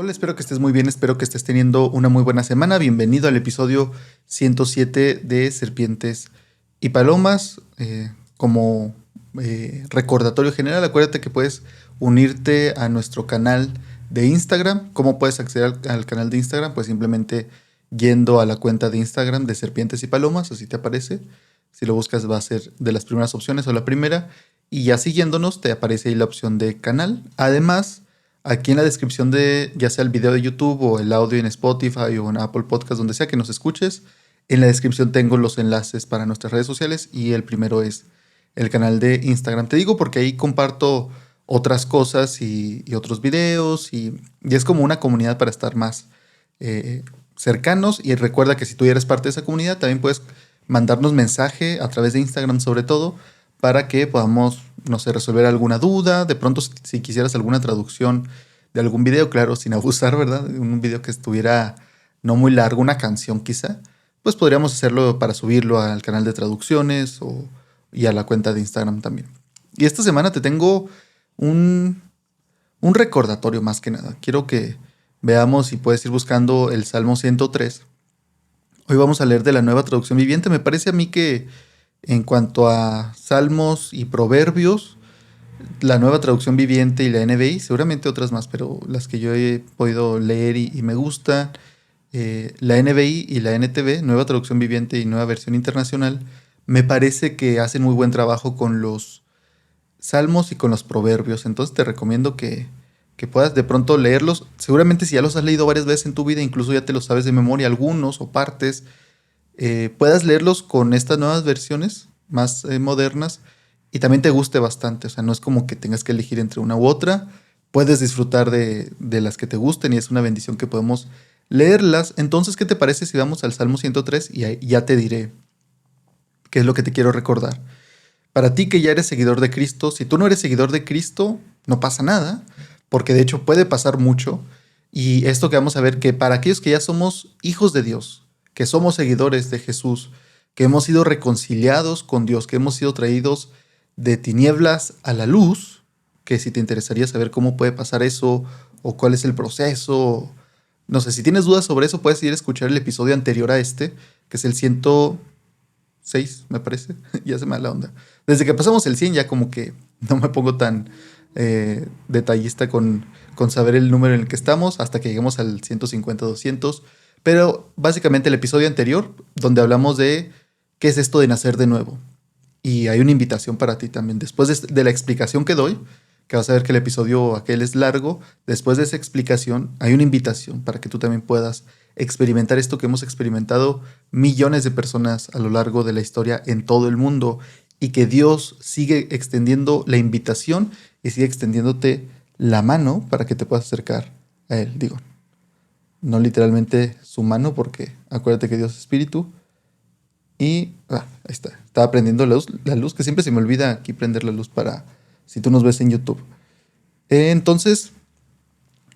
Hola, espero que estés muy bien, espero que estés teniendo una muy buena semana. Bienvenido al episodio 107 de Serpientes y Palomas. Como recordatorio general, acuérdate que puedes unirte a nuestro canal de Instagram. ¿Cómo puedes acceder al canal de Instagram? Pues simplemente yendo a la cuenta de Instagram de Serpientes y Palomas, así te aparece. Si lo buscas va a ser de las primeras opciones o la primera. Y ya siguiéndonos te aparece ahí la opción de canal. Además, aquí en la descripción de ya sea el video de YouTube o el audio en Spotify o en Apple Podcast, donde sea que nos escuches, en la descripción tengo los enlaces para nuestras redes sociales y el primero es el canal de Instagram. Te digo porque ahí comparto otras cosas y otros videos y es como una comunidad para estar más cercanos. Y recuerda que si tú ya eres parte de esa comunidad, también puedes mandarnos mensaje a través de Instagram sobre todo para que podamos, no sé, resolver alguna duda. De pronto, si quisieras alguna traducción de algún video, claro, sin abusar, ¿verdad? Un video que estuviera no muy largo, una canción quizá, pues podríamos hacerlo para subirlo al canal de traducciones y a la cuenta de Instagram también. Y esta semana te tengo un, un recordatorio más que nada. Quiero que veamos si puedes ir buscando el Salmo 103. Hoy vamos a leer de la Nueva Traducción Viviente. Me parece a mí que en cuanto a salmos y proverbios, la Nueva Traducción Viviente y la NBI, seguramente otras más, pero las que yo he podido leer y me gustan, la NBI y la NTV, Nueva Traducción Viviente y Nueva Versión Internacional, me parece que hacen muy buen trabajo con los salmos y con los proverbios. Entonces te recomiendo que puedas de pronto leerlos. Seguramente si ya los has leído varias veces en tu vida, incluso ya te los sabes de memoria algunos o partes, puedas leerlos con estas nuevas versiones más modernas y también te guste bastante. O sea, no es como que tengas que elegir entre una u otra. Puedes disfrutar de las que te gusten y es una bendición que podemos leerlas. Entonces, ¿qué te parece si vamos al Salmo 103 y ahí ya te diré qué es lo que te quiero recordar? Para ti que ya eres seguidor de Cristo, si tú no eres seguidor de Cristo, no pasa nada, porque de hecho puede pasar mucho. Y esto que vamos a ver, que para aquellos que ya somos hijos de Dios, que somos seguidores de Jesús, que hemos sido reconciliados con Dios, que hemos sido traídos de tinieblas a la luz, que si te interesaría saber cómo puede pasar eso o cuál es el proceso, no sé, si tienes dudas sobre eso, puedes ir a escuchar el episodio anterior a este, que es el 106, me parece. Ya se me da la onda. Desde que pasamos el 100 ya como que no me pongo tan detallista con saber el número en el que estamos hasta que lleguemos al 150, 200. Pero básicamente el episodio anterior, donde hablamos de qué es esto de nacer de nuevo. Y hay una invitación para ti también. Después de la explicación que doy, que vas a ver que el episodio aquel es largo, después de esa explicación hay una invitación para que tú también puedas experimentar esto que hemos experimentado millones de personas a lo largo de la historia en todo el mundo y que Dios sigue extendiendo la invitación y sigue extendiéndote la mano para que te puedas acercar a Él. Digo, no literalmente su mano porque acuérdate que Dios es espíritu. Y ahí está. Estaba prendiendo la luz, que siempre se me olvida aquí prender la luz para si tú nos ves en YouTube. Entonces,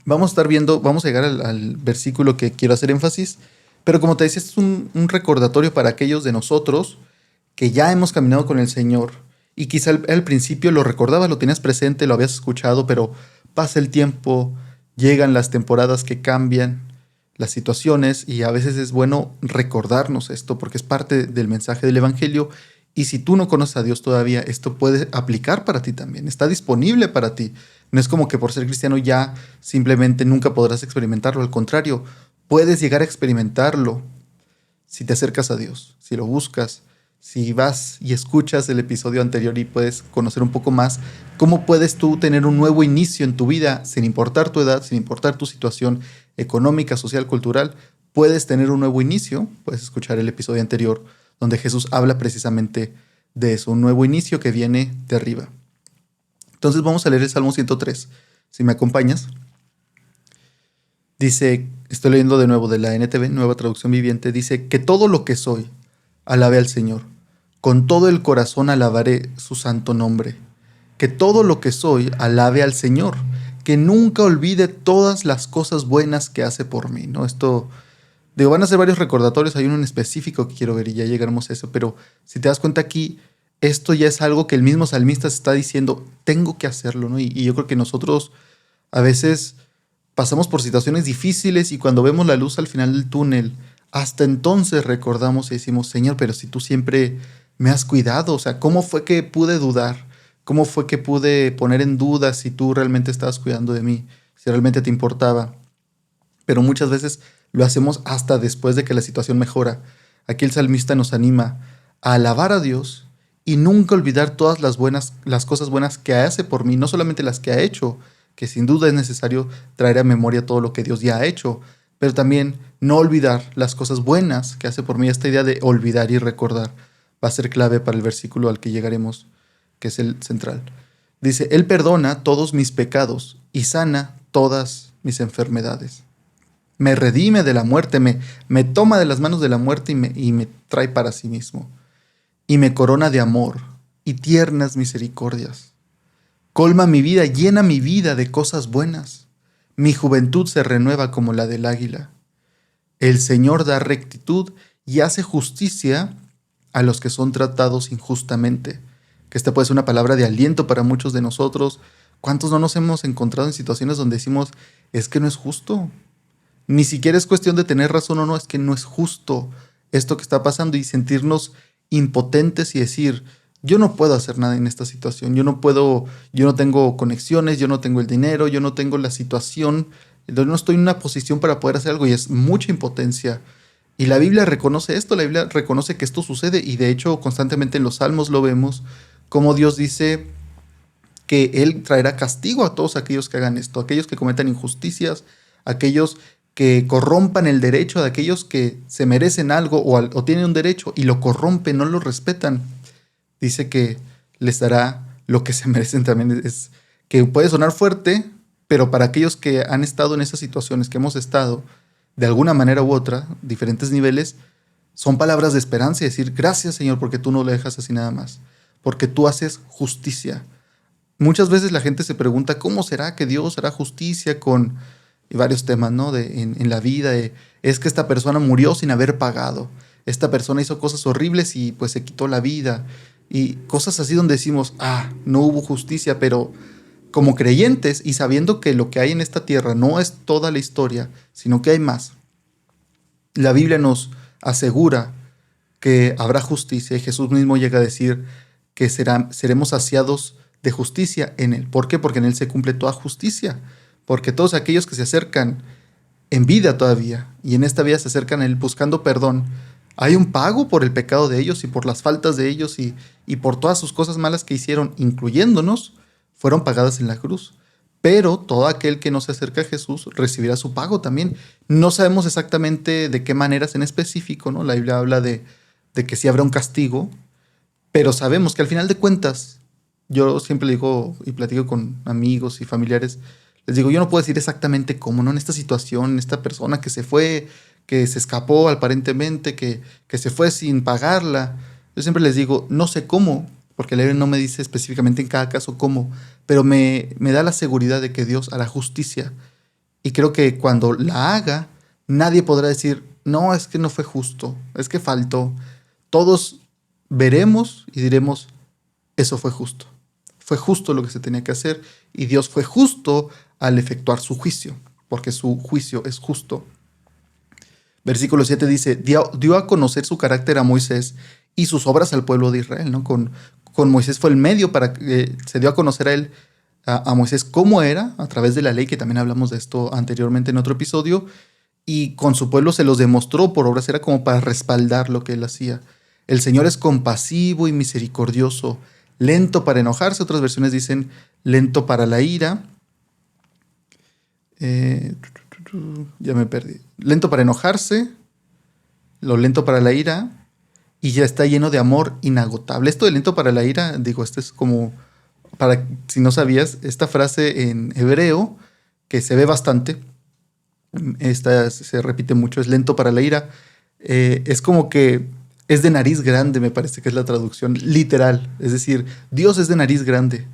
vamos a estar viendo, vamos a llegar al versículo que quiero hacer énfasis. Pero como te decía, este es un recordatorio para aquellos de nosotros que ya hemos caminado con el Señor. Y quizá al principio lo recordabas, lo tenías presente, lo habías escuchado, pero pasa el tiempo, llegan las temporadas que cambian las situaciones y a veces es bueno recordarnos esto porque es parte del mensaje del Evangelio. Y si tú no conoces a Dios todavía, esto puede aplicar para ti también, está disponible para ti. No es como que por ser cristiano ya simplemente nunca podrás experimentarlo, al contrario, puedes llegar a experimentarlo si te acercas a Dios, si lo buscas, si vas y escuchas el episodio anterior y puedes conocer un poco más cómo puedes tú tener un nuevo inicio en tu vida sin importar tu edad, sin importar tu situación económica, social, cultural, puedes tener un nuevo inicio. Puedes escuchar el episodio anterior donde Jesús habla precisamente de eso, un nuevo inicio que viene de arriba. Entonces vamos a leer el Salmo 103. Si me acompañas, dice, estoy leyendo de nuevo de la NTV, Nueva Traducción Viviente, dice que todo lo que soy, alabe al Señor. Con todo el corazón alabaré su santo nombre. Que todo lo que soy, alabe al Señor. Que nunca olvide todas las cosas buenas que hace por mí, ¿no? Esto, digo, van a ser varios recordatorios, hay uno en específico que quiero ver y ya llegaremos a eso, pero si te das cuenta aquí, esto ya es algo que el mismo salmista se está diciendo, tengo que hacerlo, ¿no? Y yo creo que nosotros a veces pasamos por situaciones difíciles y cuando vemos la luz al final del túnel, hasta entonces recordamos y decimos, Señor, pero si tú siempre me has cuidado, o sea, ¿cómo fue que pude dudar? ¿Cómo fue que pude poner en duda si tú realmente estabas cuidando de mí, si realmente te importaba? Pero muchas veces lo hacemos hasta después de que la situación mejora. Aquí el salmista nos anima a alabar a Dios y nunca olvidar todas las cosas buenas que hace por mí, no solamente las que ha hecho, que sin duda es necesario traer a memoria todo lo que Dios ya ha hecho, pero también no olvidar las cosas buenas que hace por mí. Esta idea de olvidar y recordar va a ser clave para el versículo al que llegaremos, que es el central. Dice, Él perdona todos mis pecados y sana todas mis enfermedades. Me redime de la muerte, me toma de las manos de la muerte y me trae para sí mismo. Y me corona de amor y tiernas misericordias. Colma mi vida, llena mi vida de cosas buenas. Mi juventud se renueva como la del águila. El Señor da rectitud y hace justicia a los que son tratados injustamente. Que esta puede ser una palabra de aliento para muchos de nosotros. ¿Cuántos no nos hemos encontrado en situaciones donde decimos, es que no es justo? Ni siquiera es cuestión de tener razón o no, es que no es justo esto que está pasando y sentirnos impotentes y decir, yo no puedo hacer nada en esta situación, yo no tengo conexiones, yo no tengo el dinero, yo no tengo la situación, yo no estoy en una posición para poder hacer algo y es mucha impotencia. Y la Biblia reconoce esto, la Biblia reconoce que esto sucede y de hecho constantemente en los salmos lo vemos, como Dios dice que Él traerá castigo a todos aquellos que hagan esto, aquellos que cometan injusticias, aquellos que corrompan el derecho de aquellos que se merecen algo o tienen un derecho y lo corrompen, no lo respetan. Dice que les dará lo que se merecen también. Es que puede sonar fuerte, pero para aquellos que han estado en esas situaciones que hemos estado, de alguna manera u otra, diferentes niveles, son palabras de esperanza y decir, gracias Señor, porque tú no lo dejas así nada más, porque tú haces justicia. Muchas veces la gente se pregunta, ¿cómo será que Dios hará justicia con varios temas, ¿no? En la vida, es que esta persona murió sin haber pagado, esta persona hizo cosas horribles y pues se quitó la vida, y cosas así donde decimos, no hubo justicia, pero como creyentes y sabiendo que lo que hay en esta tierra no es toda la historia, sino que hay más, la Biblia nos asegura que habrá justicia y Jesús mismo llega a decir que seremos saciados de justicia en Él. ¿Por qué? Porque en Él se cumple toda justicia. Porque todos aquellos que se acercan en vida todavía y en esta vida se acercan a Él buscando perdón, hay un pago por el pecado de ellos y por las faltas de ellos y por todas sus cosas malas que hicieron, incluyéndonos, fueron pagadas en la cruz. Pero todo aquel que no se acerca a Jesús recibirá su pago también. No sabemos exactamente de qué maneras en específico, ¿no? La Biblia habla de que sí habrá un castigo, pero sabemos que al final de cuentas, yo siempre le digo y platico con amigos y familiares, les digo, yo no puedo decir exactamente cómo, ¿no? En esta situación, en esta persona que se fue, que se escapó aparentemente, que se fue sin pagarla. Yo siempre les digo, no sé cómo, porque la Biblia no me dice específicamente en cada caso cómo, pero me da la seguridad de que Dios hará justicia. Y creo que cuando la haga, nadie podrá decir, no, es que no fue justo, es que faltó. Todos veremos y diremos, eso fue justo. Fue justo lo que se tenía que hacer y Dios fue justo al efectuar su juicio, porque su juicio es justo. Versículo 7 dice, dio a conocer su carácter a Moisés y sus obras al pueblo de Israel, ¿no? Con Moisés fue el medio para que se dio a conocer a él, a Moisés, cómo era, a través de la ley, que también hablamos de esto anteriormente en otro episodio, y con su pueblo se los demostró por obras, era como para respaldar lo que él hacía. El Señor es compasivo y misericordioso, lento para enojarse, otras versiones dicen lento para la ira. Ya me perdí. Lento para enojarse, lo lento para la ira, y ya está lleno de amor inagotable. Esto de lento para la ira, digo, esto es como, para si no sabías, esta frase en hebreo, que se ve bastante, esta se repite mucho, es lento para la ira, es como que es de nariz grande, me parece que es la traducción literal. Es decir, Dios es de nariz grande.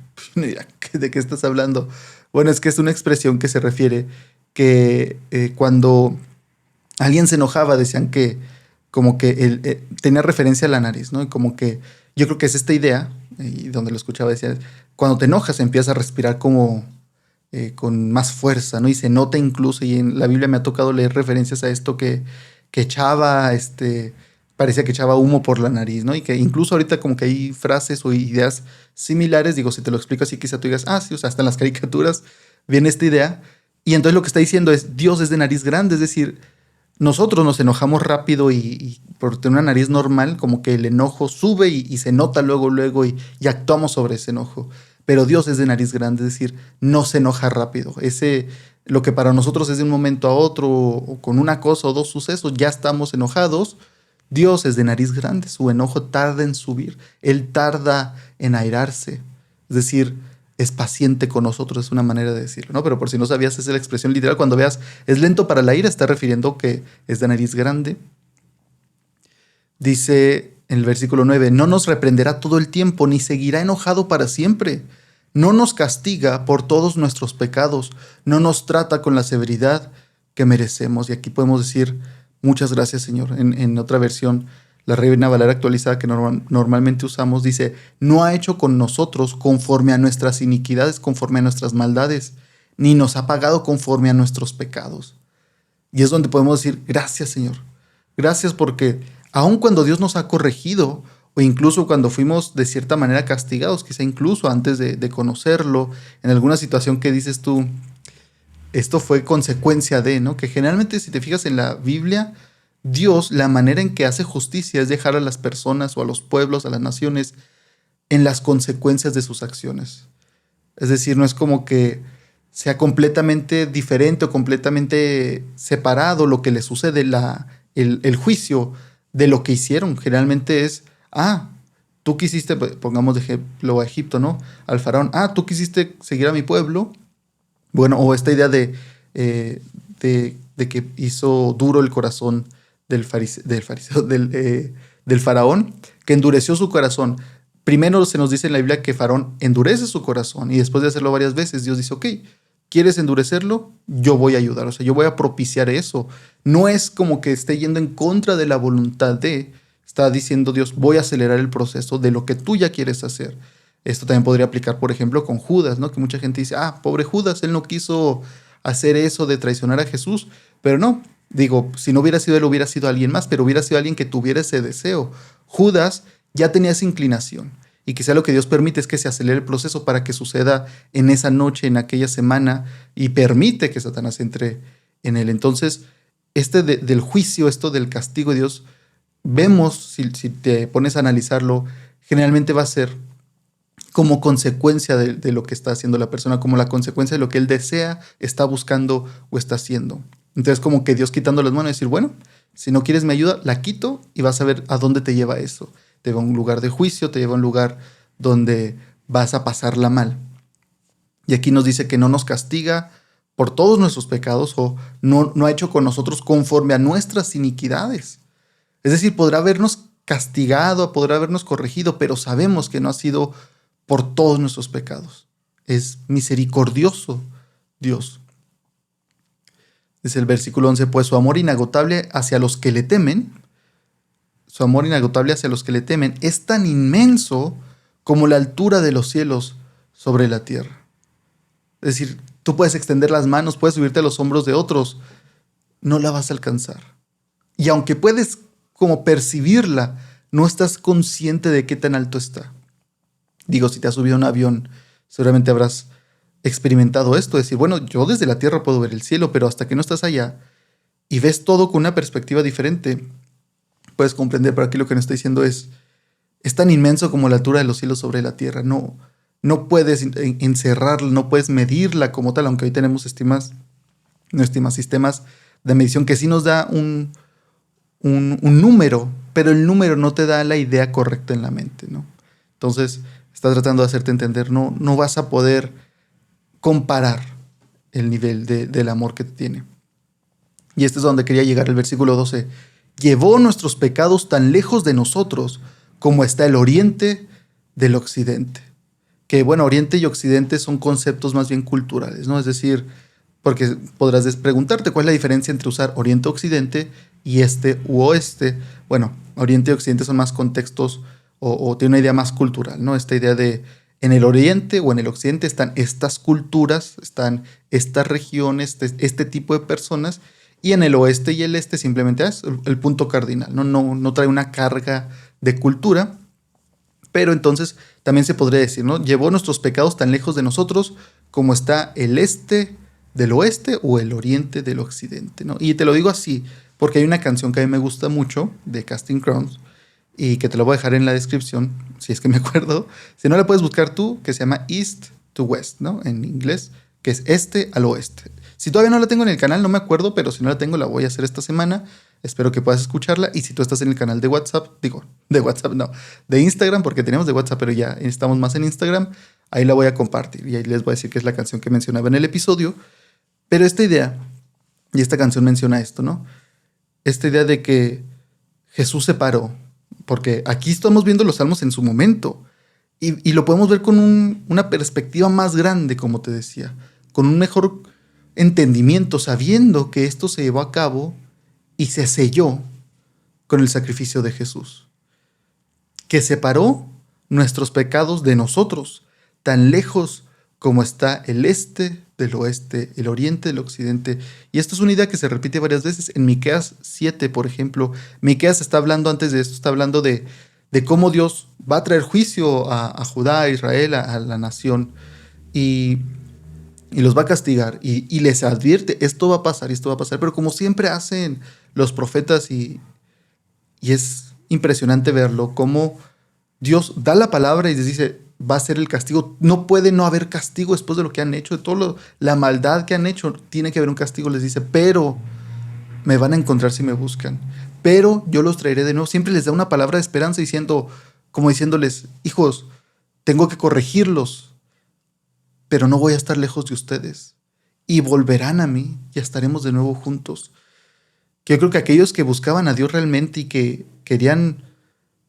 ¿De qué estás hablando? Bueno, es que es una expresión que se refiere que cuando alguien se enojaba decían que como que él tenía referencia a la nariz, ¿no? Y como que yo creo que es esta idea, y donde lo escuchaba decía, cuando te enojas empiezas a respirar como con más fuerza, ¿no? Y se nota incluso, y en la Biblia me ha tocado leer referencias a esto que echaba, parecía que echaba humo por la nariz, ¿no? Y que incluso ahorita como que hay frases o ideas similares, digo, si te lo explico así, quizá tú digas, ah, sí, o sea, hasta en las caricaturas viene esta idea, y entonces lo que está diciendo es, Dios es de nariz grande, es decir, nosotros nos enojamos rápido y por tener una nariz normal, como que el enojo sube y se nota luego y actuamos sobre ese enojo. Pero Dios es de nariz grande, es decir, no se enoja rápido. Lo que para nosotros es de un momento a otro, o con una cosa o dos sucesos, ya estamos enojados. Dios es de nariz grande, su enojo tarda en subir, Él tarda en airarse. Es decir, es paciente con nosotros, es una manera de decirlo, ¿no? Pero por si no sabías, esa es la expresión literal. Cuando veas, es lento para la ira, está refiriendo que es de nariz grande. Dice en el versículo 9, no nos reprenderá todo el tiempo, ni seguirá enojado para siempre. No nos castiga por todos nuestros pecados, no nos trata con la severidad que merecemos. Y aquí podemos decir, muchas gracias, Señor. En otra versión, la Reina Valera actualizada que normalmente usamos, dice, no ha hecho con nosotros conforme a nuestras iniquidades, conforme a nuestras maldades, ni nos ha pagado conforme a nuestros pecados. Y es donde podemos decir, gracias, Señor. Gracias porque aun cuando Dios nos ha corregido, o incluso cuando fuimos de cierta manera castigados, quizá incluso antes de conocerlo, en alguna situación que dices tú, esto fue consecuencia de, ¿no? Que generalmente si te fijas en la Biblia, Dios, la manera en que hace justicia es dejar a las personas o a los pueblos, a las naciones, en las consecuencias de sus acciones. Es decir, no es como que sea completamente diferente o completamente separado lo que le sucede, el juicio de lo que hicieron. Generalmente es, tú quisiste, pongamos de ejemplo a Egipto, ¿no? Al faraón, tú quisiste seguir a mi pueblo. Bueno, o esta idea de que hizo duro el corazón del faraón, que endureció su corazón. Primero se nos dice en la Biblia que Faraón endurece su corazón y después de hacerlo varias veces, Dios dice, ok, ¿quieres endurecerlo? Yo voy a ayudar, o sea, yo voy a propiciar eso. No es como que esté yendo en contra de la voluntad está diciendo Dios, voy a acelerar el proceso de lo que tú ya quieres hacer. Esto también podría aplicar, por ejemplo, con Judas, ¿no? Que mucha gente dice, pobre Judas, él no quiso hacer eso de traicionar a Jesús, pero no, digo, si no hubiera sido él, hubiera sido alguien más, pero hubiera sido alguien que tuviera ese deseo. Judas ya tenía esa inclinación. Y quizá lo que Dios permite es que se acelere el proceso para que suceda en esa noche, en aquella semana, y permite que Satanás entre en él. Entonces, del juicio, esto del castigo de Dios, vemos, si te pones a analizarlo, generalmente va a ser como consecuencia de lo que está haciendo la persona, como la consecuencia de lo que él desea, está buscando o está haciendo. Entonces, como que Dios quitando las manos y decir, bueno, si no quieres mi ayuda, la quito y vas a ver a dónde te lleva eso. Te lleva a un lugar de juicio, te lleva a un lugar donde vas a pasarla mal. Y aquí nos dice que no nos castiga por todos nuestros pecados o no ha hecho con nosotros conforme a nuestras iniquidades. Es decir, podrá habernos castigado, podrá habernos corregido, pero sabemos que no ha sido por todos nuestros pecados. Es misericordioso Dios. Dice el versículo 11, pues su amor inagotable hacia los que le temen, su amor inagotable hacia los que le temen, es tan inmenso como la altura de los cielos sobre la tierra. Es decir, tú puedes extender las manos, puedes subirte a los hombros de otros, no la vas a alcanzar. Y aunque puedes como percibirla, no estás consciente de qué tan alto está. Digo, si te has subido a un avión, seguramente habrás experimentado esto, decir, bueno, yo desde la tierra puedo ver el cielo, pero hasta que no estás allá y ves todo con una perspectiva diferente, puedes comprender. Pero aquí lo que nos está diciendo es tan inmenso como la altura de los cielos sobre la tierra. No puedes encerrarla, no puedes medirla como tal, aunque hoy tenemos sistemas de medición que sí nos da un número, pero el número no te da la idea correcta en la mente, ¿no? Entonces, está tratando de hacerte entender, no vas a poder comparar el nivel del amor que te tiene. Y este es donde quería llegar, el versículo 12. Llevó nuestros pecados tan lejos de nosotros como está el oriente del occidente. Que bueno, oriente y occidente son conceptos más bien culturales, ¿no? Es decir, porque podrás preguntarte cuál es la diferencia entre usar oriente o occidente y este u oeste. Bueno, oriente y occidente son más contextos o tiene una idea más cultural, ¿no? Esta idea de En el oriente o en el occidente están estas culturas, están estas regiones, este tipo de personas, y en el oeste y el este simplemente es el punto cardinal, no trae una carga de cultura, pero entonces también se podría decir, ¿no? Llevó nuestros pecados tan lejos de nosotros como está el este del oeste o el oriente del occidente, ¿no? Y te lo digo así porque hay una canción que a mí me gusta mucho de Casting Crowns y que te la voy a dejar en la descripción, si es que me acuerdo. Si no, la puedes buscar tú, que se llama East to West, ¿no? En inglés, que es este al oeste. Si todavía no la tengo en el canal, no me acuerdo, pero si no la tengo, la voy a hacer esta semana. Espero que puedas escucharla. Y si tú estás en el canal de WhatsApp, digo, de WhatsApp no, de Instagram, porque tenemos de WhatsApp, pero ya estamos más en Instagram, ahí la voy a compartir. Y ahí les voy a decir que es la canción que mencionaba en el episodio. Pero esta idea, y esta canción menciona esto, ¿no? Esta idea de que Jesús se paró, porque aquí estamos viendo los salmos en su momento, y lo podemos ver con una perspectiva más grande, como te decía, con un mejor entendimiento, sabiendo que esto se llevó a cabo y se selló con el sacrificio de Jesús, que separó nuestros pecados de nosotros, tan lejos como está el este del oeste, el oriente del occidente. Y esto es una idea que se repite varias veces. En Miqueas 7, por ejemplo, Miqueas está hablando antes de esto, está hablando de cómo Dios va a traer juicio a Judá, a Israel, a la nación, y, y los va a castigar, y les advierte, esto va a pasar, esto va a pasar, pero como siempre hacen los profetas, y es impresionante verlo, cómo Dios da la palabra y les dice, va a ser el castigo. No puede no haber castigo después de lo que han hecho, de toda la maldad que han hecho. Tiene que haber un castigo, les dice, pero me van a encontrar si me buscan. Pero yo los traeré de nuevo. Siempre les da una palabra de esperanza diciendo, como diciéndoles, hijos, tengo que corregirlos, pero no voy a estar lejos de ustedes. Y volverán a mí y estaremos de nuevo juntos. Que yo creo que aquellos que buscaban a Dios realmente y que querían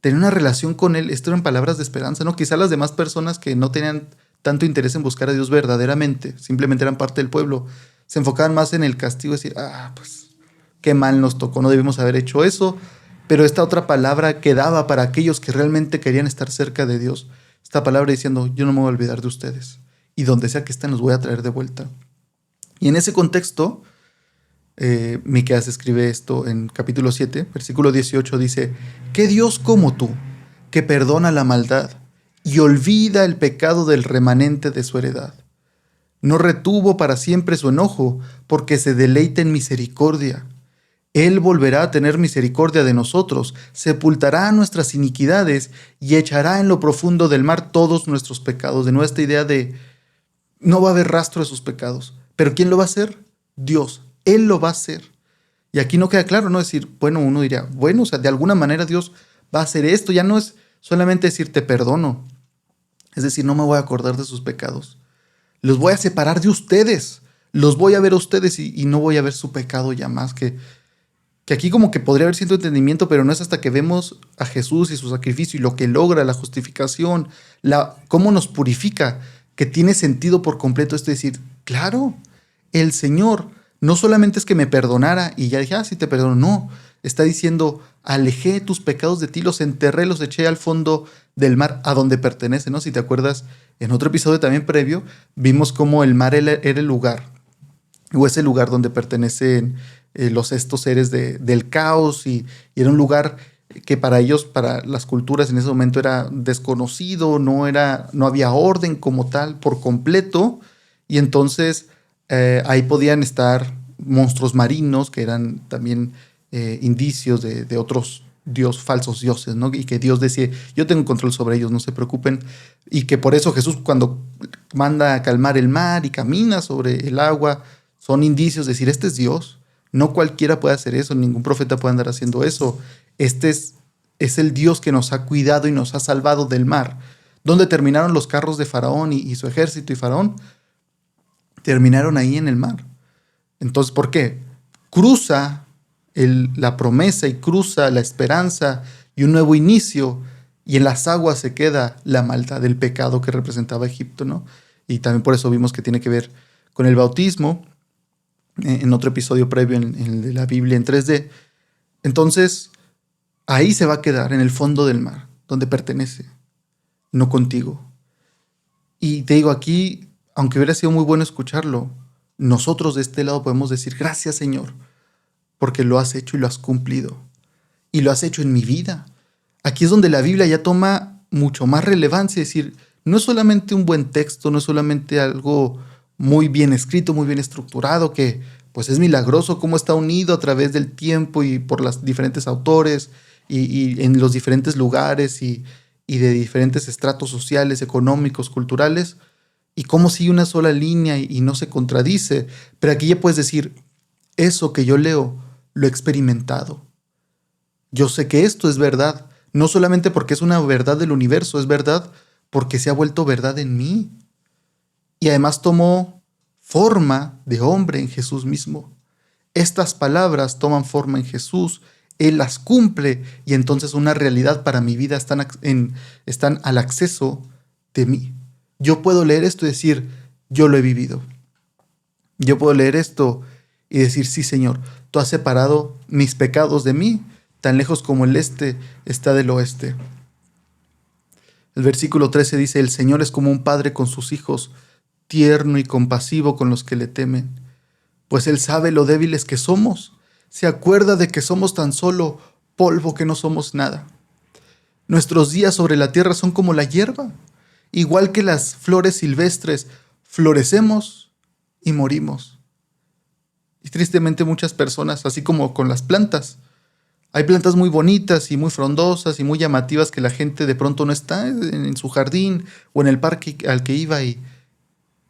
tener una relación con Él, esto eran palabras de esperanza, ¿no? Quizá las demás personas que no tenían tanto interés en buscar a Dios verdaderamente, simplemente eran parte del pueblo, se enfocaban más en el castigo, decir, pues qué mal nos tocó, no debimos haber hecho eso, pero esta otra palabra quedaba para aquellos que realmente querían estar cerca de Dios, esta palabra diciendo, yo no me voy a olvidar de ustedes, y donde sea que estén los voy a traer de vuelta. Y en ese contexto, Miqueas escribe esto en capítulo 7, versículo 18, dice, ¿qué Dios como tú, que perdona la maldad y olvida el pecado del remanente de su heredad? No retuvo para siempre su enojo, porque se deleita en misericordia. Él volverá a tener misericordia de nosotros, sepultará nuestras iniquidades y echará en lo profundo del mar todos nuestros pecados. De nuestra idea de no va a haber rastro de sus pecados. ¿Pero quién lo va a hacer? Dios. Él lo va a hacer. Y aquí no queda claro, ¿no? Decir, bueno, uno diría, bueno, o sea, de alguna manera Dios va a hacer esto. Ya no es solamente decir, te perdono. Es decir, no me voy a acordar de sus pecados. Los voy a separar de ustedes. Los voy a ver a ustedes y no voy a ver su pecado ya más. Que aquí como que podría haber cierto entendimiento, pero no es hasta que vemos a Jesús y su sacrificio y lo que logra, la justificación, cómo nos purifica, que tiene sentido por completo esto de decir, claro, el Señor no solamente es que me perdonara y ya dije, sí te perdono, no, está diciendo, alejé tus pecados de ti, los enterré, los eché al fondo del mar, a donde pertenece, ¿no? Si te acuerdas, en otro episodio también previo, vimos cómo el mar era el lugar, o es el lugar donde pertenecen estos seres del caos, y era un lugar que para ellos, para las culturas en ese momento era desconocido, no había orden como tal por completo, y entonces ahí podían estar monstruos marinos que eran también indicios de otros falsos dioses, ¿no? Y que Dios decía, yo tengo control sobre ellos, no se preocupen, y que por eso Jesús cuando manda a calmar el mar y camina sobre el agua, son indicios de decir, este es Dios, no cualquiera puede hacer eso, ningún profeta puede andar haciendo eso, este es el Dios que nos ha cuidado y nos ha salvado del mar. ¿Dónde terminaron los carros de Faraón y su ejército y Faraón? Terminaron ahí en el mar. Entonces, ¿por qué? Cruza la promesa y cruza la esperanza y un nuevo inicio, y en las aguas se queda la maldad del pecado que representaba Egipto, ¿no? Y también por eso vimos que tiene que ver con el bautismo, en otro episodio previo en el de la Biblia en 3D. Entonces, ahí se va a quedar, en el fondo del mar, donde pertenece, no contigo. Y te digo, aquí, aunque hubiera sido muy bueno escucharlo, nosotros de este lado podemos decir, gracias Señor, porque lo has hecho y lo has cumplido. Y lo has hecho en mi vida. Aquí es donde la Biblia ya toma mucho más relevancia, es decir, no es solamente un buen texto, no es solamente algo muy bien escrito, muy bien estructurado, que pues es milagroso cómo está unido a través del tiempo y por los diferentes autores y en los diferentes lugares y de diferentes estratos sociales, económicos, culturales, y cómo sigue una sola línea y no se contradice. Pero aquí ya puedes decir, eso que yo leo, lo he experimentado. Yo sé que esto es verdad, no solamente porque es una verdad del universo, es verdad porque se ha vuelto verdad en mí. Y además tomó forma de hombre en Jesús mismo. Estas palabras toman forma en Jesús, Él las cumple y entonces una realidad para mi vida están al acceso de mí. Yo puedo leer esto y decir, yo lo he vivido. Yo puedo leer esto y decir, sí Señor, tú has separado mis pecados de mí, tan lejos como el este está del oeste. El versículo 13 dice, el Señor es como un padre con sus hijos, tierno y compasivo con los que le temen, pues Él sabe lo débiles que somos, se acuerda de que somos tan solo polvo, que no somos nada. Nuestros días sobre la tierra son como la hierba, igual que las flores silvestres, florecemos y morimos. Y tristemente muchas personas, así como con las plantas, hay plantas muy bonitas y muy frondosas y muy llamativas que la gente de pronto no está en su jardín o en el parque al que iba y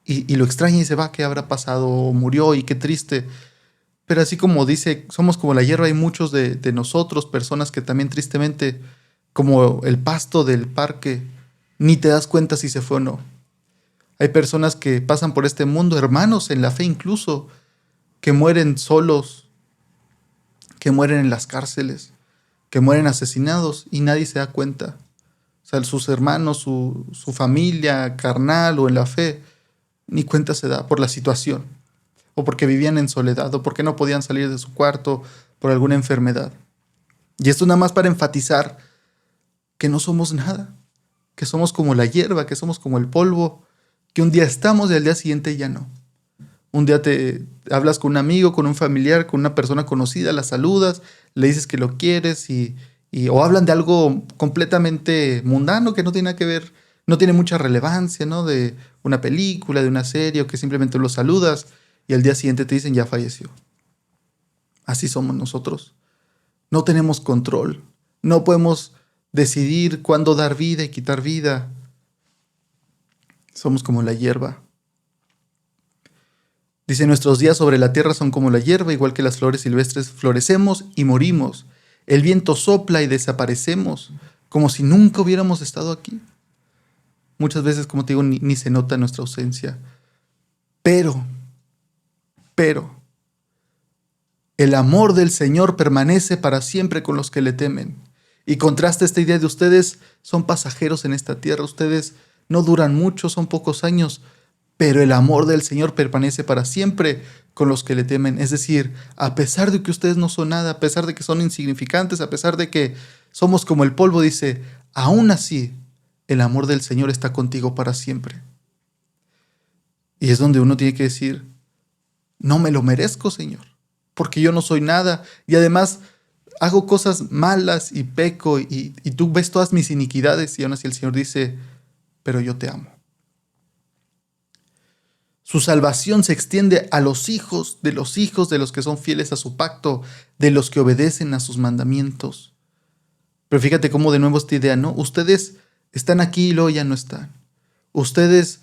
lo extraña y se va, ¿qué habrá pasado? O murió y qué triste. Pero así como dice, somos como la hierba, hay muchos de nosotros, personas que también tristemente, como el pasto del parque, ni te das cuenta si se fue o no. Hay personas que pasan por este mundo, hermanos en la fe incluso, que mueren solos, que mueren en las cárceles, que mueren asesinados y nadie se da cuenta. O sea, sus hermanos, su familia carnal o en la fe, ni cuenta se da por la situación, o porque vivían en soledad, o porque no podían salir de su cuarto por alguna enfermedad. Y esto nada más para enfatizar que no somos nada, que somos como la hierba, que somos como el polvo, que un día estamos y al día siguiente ya no. Un día te hablas con un amigo, con un familiar, con una persona conocida, la saludas, le dices que lo quieres o hablan de algo completamente mundano que no tiene nada que ver, no tiene mucha relevancia, ¿no? De una película, de una serie, o que simplemente lo saludas y al día siguiente te dicen ya falleció. Así somos nosotros. No tenemos control. No podemos decidir cuándo dar vida y quitar vida. Somos como la hierba. Dice, nuestros días sobre la tierra son como la hierba, igual que las flores silvestres, florecemos y morimos. El viento sopla y desaparecemos, como si nunca hubiéramos estado aquí. Muchas veces, como te digo, ni se nota nuestra ausencia. Pero, el amor del Señor permanece para siempre con los que le temen. Y contrasta esta idea de ustedes son pasajeros en esta tierra, ustedes no duran mucho, son pocos años, pero el amor del Señor permanece para siempre con los que le temen. Es decir, a pesar de que ustedes no son nada, a pesar de que son insignificantes, a pesar de que somos como el polvo, dice, aún así, el amor del Señor está contigo para siempre. Y es donde uno tiene que decir, no me lo merezco, Señor, porque yo no soy nada y además hago cosas malas y peco y tú ves todas mis iniquidades y aún así el Señor dice, pero yo te amo. Su salvación se extiende a los hijos de los que son fieles a su pacto, de los que obedecen a sus mandamientos. Pero fíjate cómo de nuevo esta idea, ¿no? Ustedes están aquí y luego ya no están. Ustedes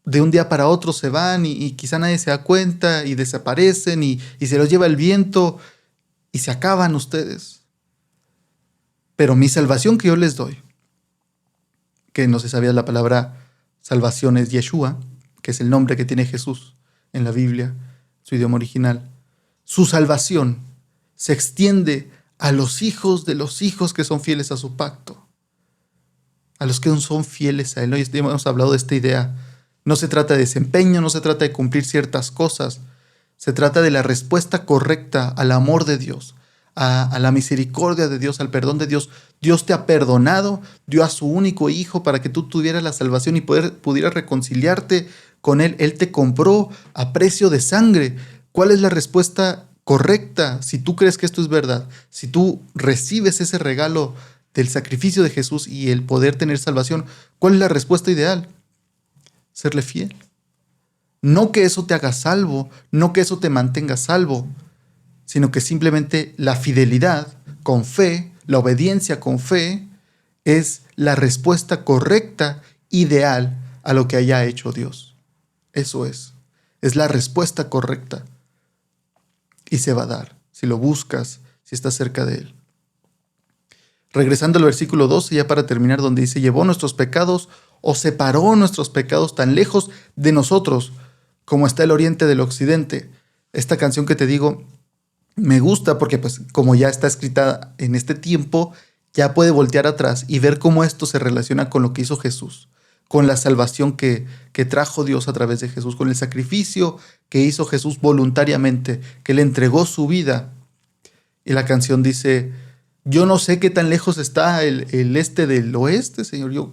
de un día para otro se van y quizá nadie se da cuenta y desaparecen y se los lleva el viento y se acaban ustedes. Pero mi salvación que yo les doy, que no se sabía la palabra salvación es Yeshua, que es el nombre que tiene Jesús en la Biblia, su idioma original. Su salvación se extiende a los hijos de los hijos que son fieles a su pacto, a los que son fieles a Él. Hoy hemos hablado de esta idea. No se trata de desempeño, no se trata de cumplir ciertas cosas. Se trata de la respuesta correcta al amor de Dios, a la misericordia de Dios, al perdón de Dios. Dios te ha perdonado, dio a su único hijo para que tú tuvieras la salvación y pudieras reconciliarte con Él. Él te compró a precio de sangre. ¿Cuál es la respuesta correcta si tú crees que esto es verdad? Si tú recibes ese regalo del sacrificio de Jesús y el poder tener salvación, ¿cuál es la respuesta ideal? Serle fiel. No que eso te haga salvo, no que eso te mantenga salvo, sino que simplemente la fidelidad con fe, la obediencia con fe, es la respuesta correcta, ideal a lo que haya hecho Dios. Eso es la respuesta correcta y se va a dar si lo buscas, si estás cerca de Él. Regresando al versículo 12, ya para terminar, donde dice, llevó nuestros pecados o separó nuestros pecados tan lejos de nosotros como está el oriente del occidente. Esta canción que te digo me gusta porque pues como ya está escrita en este tiempo, ya puede voltear atrás y ver cómo esto se relaciona con lo que hizo Jesús, con la salvación que trajo Dios a través de Jesús, con el sacrificio que hizo Jesús voluntariamente, que le entregó su vida. Y la canción dice, yo no sé qué tan lejos está el este del oeste, Señor.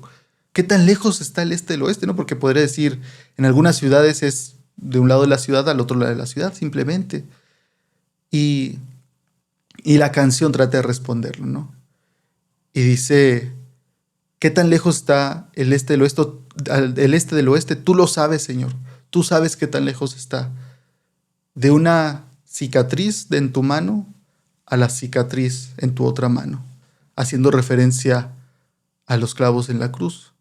¿Qué tan lejos está el este del oeste? ¿No? Porque podría decir, en algunas ciudades es de un lado de la ciudad al otro lado de la ciudad, simplemente. Y la canción trata de responderlo, ¿no? Y dice, ¿qué tan lejos está el este del oeste? Tú lo sabes, Señor. Tú sabes qué tan lejos está. De una cicatriz en tu mano a la cicatriz en tu otra mano, haciendo referencia a los clavos en la cruz,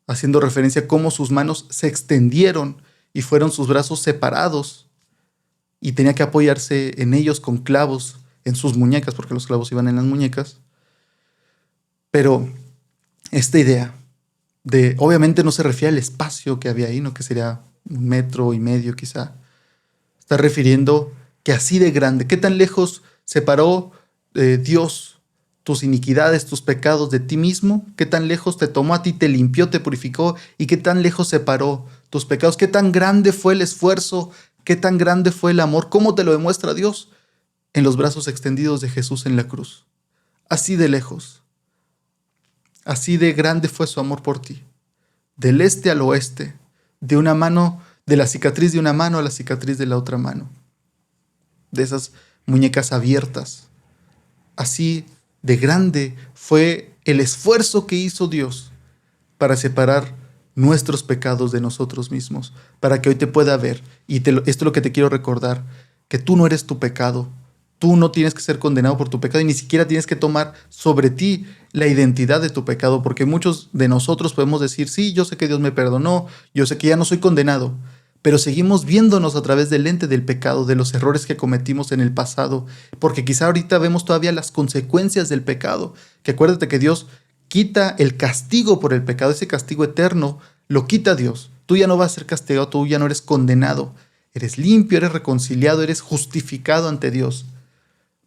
haciendo referencia a cómo sus manos se extendieron y fueron sus brazos separados y tenía que apoyarse en ellos con clavos en sus muñecas, porque los clavos iban en las muñecas. Pero esta idea de, obviamente no se refiere al espacio que había ahí, ¿no? Que sería 1,5 metros quizá. Está refiriendo que así de grande, ¿qué tan lejos separó Dios tus iniquidades, tus pecados de ti mismo? ¿Qué tan lejos te tomó a ti, te limpió, te purificó? ¿Y qué tan lejos separó tus pecados? ¿Qué tan grande fue el esfuerzo? ¿Qué tan grande fue el amor? ¿Cómo te lo demuestra Dios? En los brazos extendidos de Jesús en la cruz. Así de lejos. Así de grande fue su amor por ti. Del este al oeste. De una mano, de la cicatriz de una mano a la cicatriz de la otra mano. De esas muñecas abiertas. Así de grande fue el esfuerzo que hizo Dios para separar nuestros pecados de nosotros mismos, para que hoy te pueda ver. Y esto es lo que te quiero recordar, que tú no eres tu pecado. Tú no tienes que ser condenado por tu pecado y ni siquiera tienes que tomar sobre ti la identidad de tu pecado, porque muchos de nosotros podemos decir, sí, yo sé que Dios me perdonó, yo sé que ya no soy condenado, pero seguimos viéndonos a través del lente del pecado, de los errores que cometimos en el pasado, porque quizá ahorita vemos todavía las consecuencias del pecado, que acuérdate que Dios quita el castigo por el pecado, ese castigo eterno lo quita Dios. Tú ya no vas a ser castigado, tú ya no eres condenado, eres limpio, eres reconciliado, eres justificado ante Dios.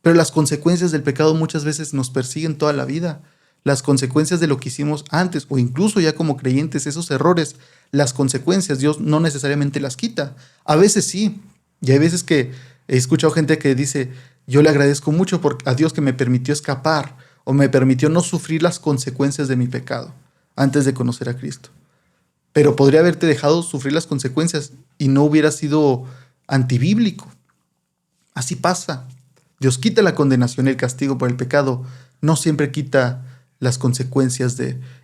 Pero las consecuencias del pecado muchas veces nos persiguen toda la vida. Las consecuencias de lo que hicimos antes o incluso ya como creyentes, esos errores, las consecuencias Dios no necesariamente las quita. A veces sí. Y hay veces que he escuchado gente que dice, yo le agradezco mucho a Dios que me permitió escapar o me permitió no sufrir las consecuencias de mi pecado antes de conocer a Cristo. Pero podría haberte dejado sufrir las consecuencias y no hubiera sido antibíblico. Así pasa. Dios quita la condenación y el castigo por el pecado, no siempre quita las consecuencias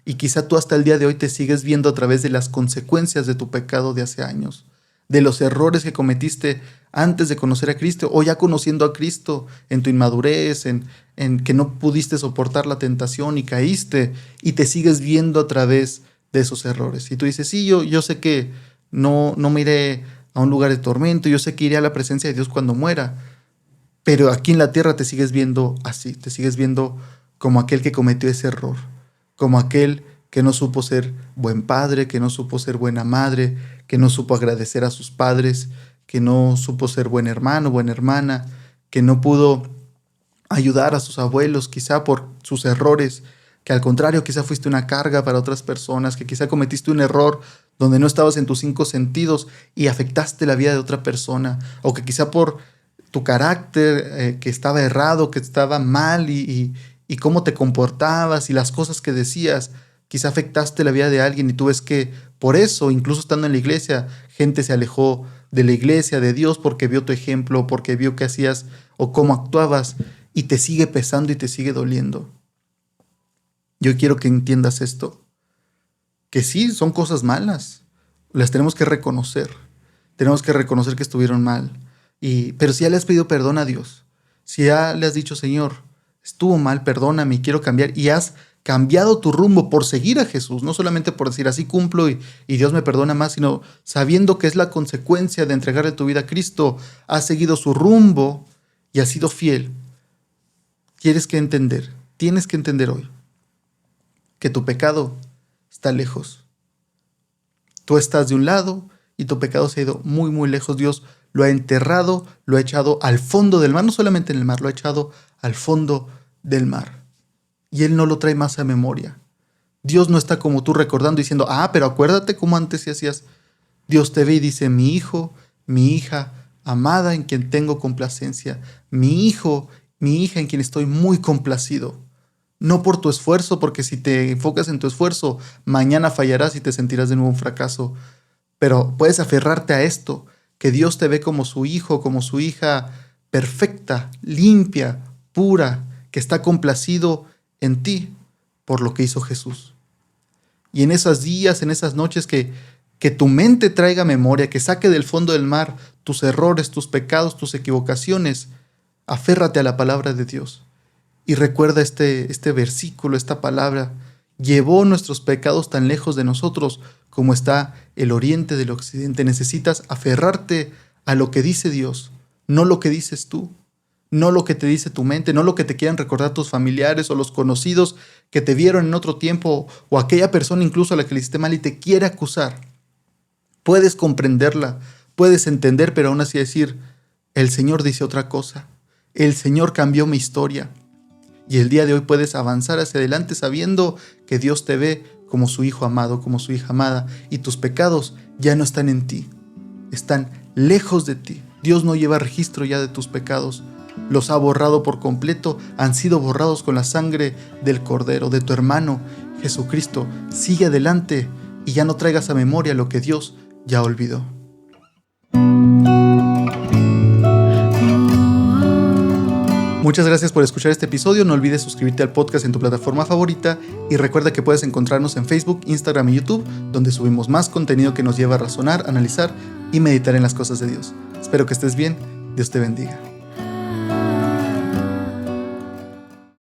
y quizá tú hasta el día de hoy te sigues viendo a través de las consecuencias de tu pecado de hace años, de los errores que cometiste antes de conocer a Cristo o ya conociendo a Cristo en tu inmadurez, en que no pudiste soportar la tentación y caíste y te sigues viendo a través de esos errores. Y tú dices, sí, yo sé que no me iré a un lugar de tormento, yo sé que iré a la presencia de Dios cuando muera. Pero aquí en la tierra te sigues viendo así, te sigues viendo como aquel que cometió ese error, como aquel que no supo ser buen padre, que no supo ser buena madre, que no supo agradecer a sus padres, que no supo ser buen hermano, buena hermana, que no pudo ayudar a sus abuelos quizá por sus errores, que al contrario quizá fuiste una carga para otras personas, que quizá cometiste un error donde no estabas en tus 5 sentidos y afectaste la vida de otra persona, o que quizá por tu carácter que estaba errado, que estaba mal y cómo te comportabas y las cosas que decías. Quizá afectaste la vida de alguien y tú ves que por eso, incluso estando en la iglesia, gente se alejó de la iglesia, de Dios, porque vio tu ejemplo, porque vio qué hacías o cómo actuabas y te sigue pesando y te sigue doliendo. Yo quiero que entiendas esto, que sí, son cosas malas, las tenemos que reconocer. Tenemos que reconocer que estuvieron mal. Pero si ya le has pedido perdón a Dios, si ya le has dicho, Señor, estuvo mal, perdóname, quiero cambiar, y has cambiado tu rumbo por seguir a Jesús, no solamente por decir así cumplo y Dios me perdona más, sino sabiendo que es la consecuencia de entregarle tu vida a Cristo, has seguido su rumbo y has sido fiel. Tienes que entender hoy que tu pecado está lejos. Tú estás de un lado y tu pecado se ha ido muy, muy lejos. Dios lo ha enterrado, lo ha echado al fondo del mar, no solamente en el mar, lo ha echado al fondo del mar. Y Él no lo trae más a memoria. Dios no está como tú recordando diciendo, pero acuérdate cómo antes hacías. Dios te ve y dice, mi hijo, mi hija, amada en quien tengo complacencia, mi hijo, mi hija en quien estoy muy complacido. No por tu esfuerzo, porque si te enfocas en tu esfuerzo, mañana fallarás y te sentirás de nuevo un fracaso. Pero puedes aferrarte a esto, que Dios te ve como su hijo, como su hija perfecta, limpia, pura, que está complacido en ti por lo que hizo Jesús. Y en esos días, en esas noches que tu mente traiga memoria, que saque del fondo del mar tus errores, tus pecados, tus equivocaciones, aférrate a la palabra de Dios. Y recuerda este versículo, esta palabra, llevó nuestros pecados tan lejos de nosotros como está el oriente del occidente. Necesitas aferrarte a lo que dice Dios, no lo que dices tú, no lo que te dice tu mente, no lo que te quieran recordar tus familiares o los conocidos que te vieron en otro tiempo o aquella persona incluso a la que le hiciste mal y te quiere acusar. Puedes comprenderla, puedes entender, pero aún así decir, el Señor dice otra cosa, el Señor cambió mi historia. Y el día de hoy puedes avanzar hacia adelante sabiendo que Dios te ve como su hijo amado, como su hija amada, y tus pecados ya no están en ti, están lejos de ti. Dios no lleva registro ya de tus pecados, los ha borrado por completo, han sido borrados con la sangre del Cordero, de tu hermano Jesucristo. Sigue adelante y ya no traigas a memoria lo que Dios ya olvidó. Muchas gracias por escuchar este episodio. No olvides suscribirte al podcast en tu plataforma favorita y recuerda que puedes encontrarnos en Facebook, Instagram y YouTube, donde subimos más contenido que nos lleva a razonar, analizar y meditar en las cosas de Dios. Espero que estés bien. Dios te bendiga.